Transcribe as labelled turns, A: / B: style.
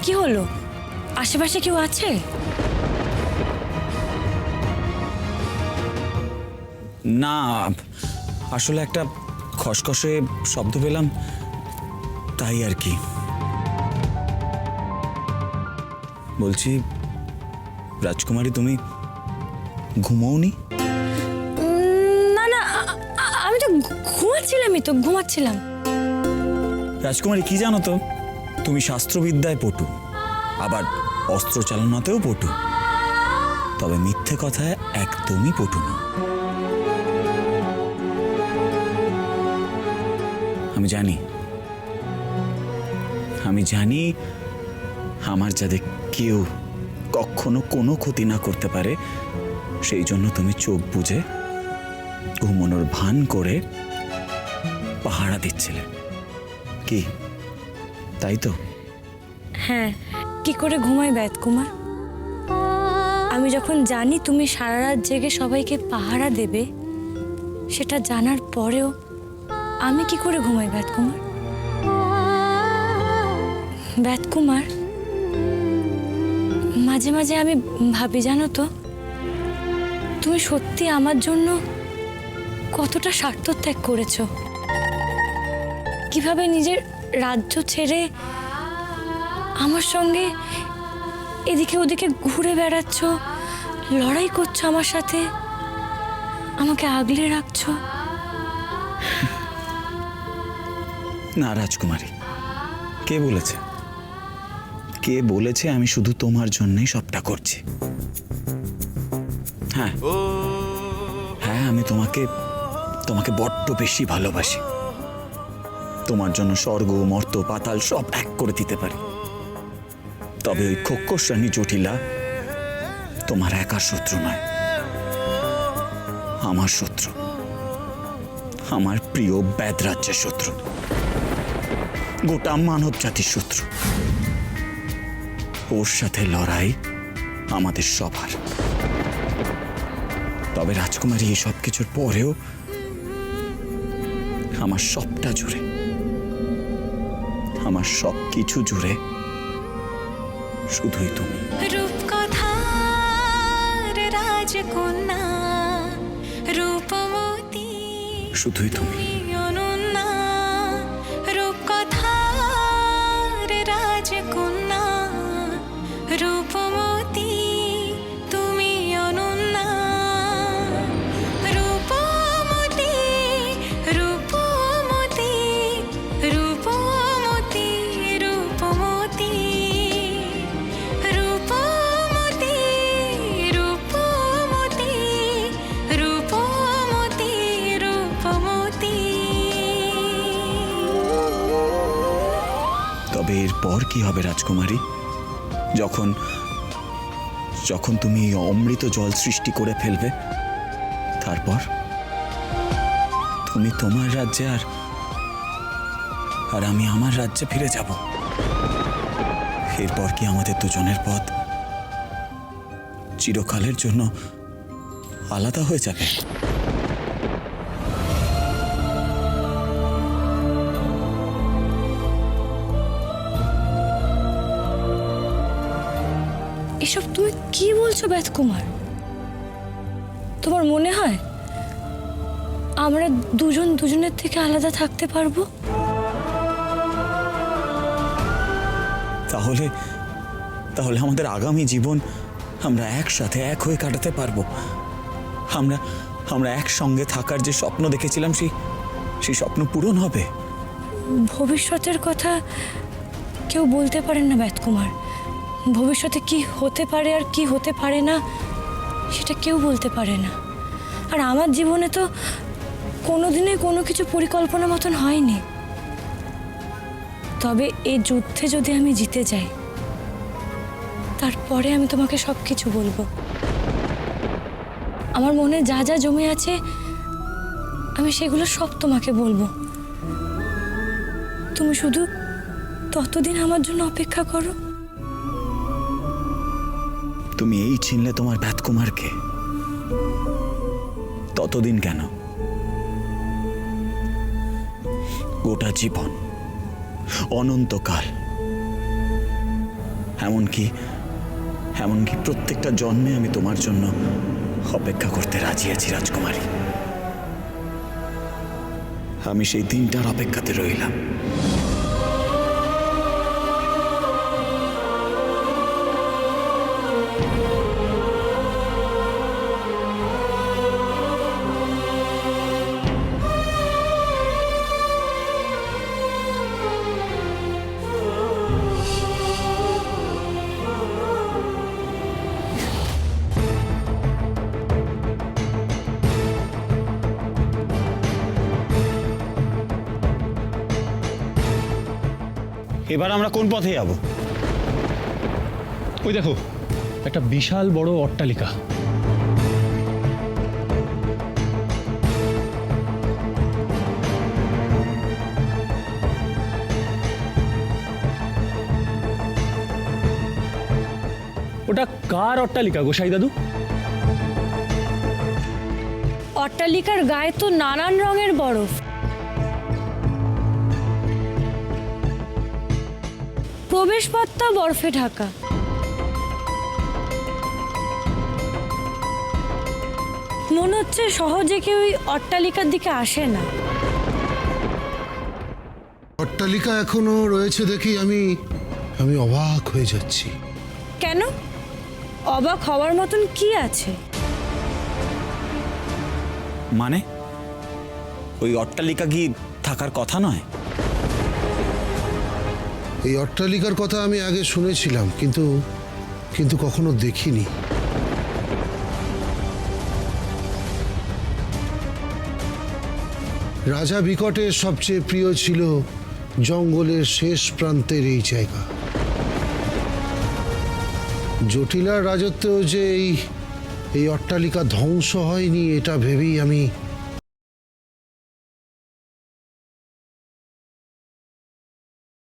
A: কি হলো? আশেপাশে কেউ আছে?
B: না, আসলে একটা খসখসে শব্দ পেলাম, তাই আর কি। বলছি রাজকুমারী, তুমি ঘুমোওনি?
A: না না, আমি তো ঘুমাচ্ছিলাম।
B: রাজকুমারী, কি জানো তো, তুমি শাস্ত্রবিদ্যায় পটু, আবার অস্ত্র চালনাতেও পটু, তবে মিথ্যে কথায় একদমই পটু না। আমি জানি আমার যাতে কেউ কখনো কোনো ক্ষতি না করতে পারে, সেই জন্য তুমি চোখ বুজে ঘুমানোর ভান করে পাহারা দিচ্ছিলে, কি তাই তো?
A: হ্যাঁ, কি করে ঘুমাই বেদকুমার? আমি যখন জানি তুমি সারা রাত জেগে সবাইকে পাহারা দেবে, সেটা জানার পরেও আমি কি করে ঘুমাই বেদকুমার? বেদকুমার, মাঝে মাঝে আমি ভাবি, জানো তো, তুমি সত্যি আমার জন্য কতটা স্বার্থত্যাগ করেছো, কিভাবে নিজের রাজ্য ছেড়ে আমার সঙ্গে এদিকে ওদিকে ঘুরে বেড়াচ্ছ, লড়াই করছো আমার সাথে, আমাকে আগলে রাখছো।
B: না রাজকুমারী, কে বলেছে আমি শুধু তোমার জন্যই সবটা করছি? হ্যাঁ, আমি তোমাকে বড্ড বেশি ভালোবাসি। তোমার জন্য স্বর্গ, মর্ত, পাতাল সব এক করে দিতে পারি। তবে ওই খোক্কস্বামী জটিলা তোমার একার শত্রু নয়, আমার শত্রু, আমার প্রিয় বেদরাজ্যের শত্রু, গোটা মানব জাতির শত্রু। ওর সাথে লড়াই আমাদের সবার। তবে রাজকুমারী, এই সব কিছুর পরেও আমার সবটা জুড়ে, আমার সব কিছু জুড়ে শুধুই তুমি।
C: রূপকথার রাজকন্যা, রূপমতী,
B: শুধুই তুমি।
C: অনন্যা, রূপকথার রাজকন্যা, রূপমতী, তুমি অনন্যা, রূপমতী, রূপমতী, রূপমতী, রূপমতী, রূপমতী, রূপমতী, রূপমতী, রূপমতী।
B: তবে এরপর কি হবে রাজকুমারী? যখন তুমি এই অমৃত জল সৃষ্টি করে ফেলবে, তারপর তুমি তোমার রাজ্যে আর আমি আমার রাজ্যে ফিরে যাব। এরপর কি আমাদের দুজনের পথ চিরকালের জন্য আলাদা হয়ে যাবে?
A: এসব তুমি কি বলছো বেদকুমার? তোমার মনে হয় আমরা দুজন দুজনের থেকে আলাদা থাকতে পারবো?
B: তাহলে আমাদের আগামী জীবন আমরা একসাথে এক হয়ে কাটাতে পারবো। আমরা একসঙ্গে থাকার যে স্বপ্ন দেখেছিলাম, সেই স্বপ্ন পূরণ হবে।
A: ভবিষ্যতের কথা কেউ বলতে পারেন না বেদকুমার। ভবিষ্যতে কি হতে পারে আর কি হতে পারে না, সেটা কেউ বলতে পারে না। আর আমার জীবনে তো কোনোদিনই কোনো কিছু পরিকল্পনা মতন হয়নি। তবে এই যুদ্ধে যদি আমি জিতে যাই, তারপরে আমি তোমাকে সব কিছু বলবো। আমার মনে যা যা জমে আছে, আমি সেগুলো সব তোমাকে বলবো। তুমি শুধু ততদিন আমার জন্য অপেক্ষা করো।
B: তুমি এই চিনলে তোমার বেদকুমারকে, ততদিন কেন, গোটা জীবন, অনন্তকাল এমনকি এমনকি প্রত্যেকটা জন্মে আমি তোমার জন্য অপেক্ষা করতে রাজি আছি রাজকুমারী। আমি সেই দিনটার অপেক্ষাতে রইলাম।
D: এবার আমরা কোন পথে যাব?
E: ওই দেখো, একটা বিশাল বড় অট্টালিকা। ওটা কার অট্টালিকা গোসাই দাদু?
A: অট্টালিকার গায়ে তো নানান রঙের বরফ। প্রবেশপথটা বরফে ঢাকা। মনে হচ্ছে সহজে কেউ ওই অট্টালিকার দিকে আসে না।
F: অট্টালিকা এখনো রয়েছে দেখি আমি অবাক হয়ে যাচ্ছি।
A: কেন? অবাক হওয়ার মতন কি আছে?
B: মানে ওই অট্টালিকা কি থাকার কথা নয়?
F: এই অট্টালিকার কথা আমি আগে শুনেছিলাম, কিন্তু কখনো দেখিনি। রাজা বিকটের সবচেয়ে প্রিয় ছিল জঙ্গলের শেষ প্রান্তের এই জায়গা। জটিলার রাজত্বেও যে এই অট্টালিকা ধ্বংস হয়নি, এটা ভেবেই আমি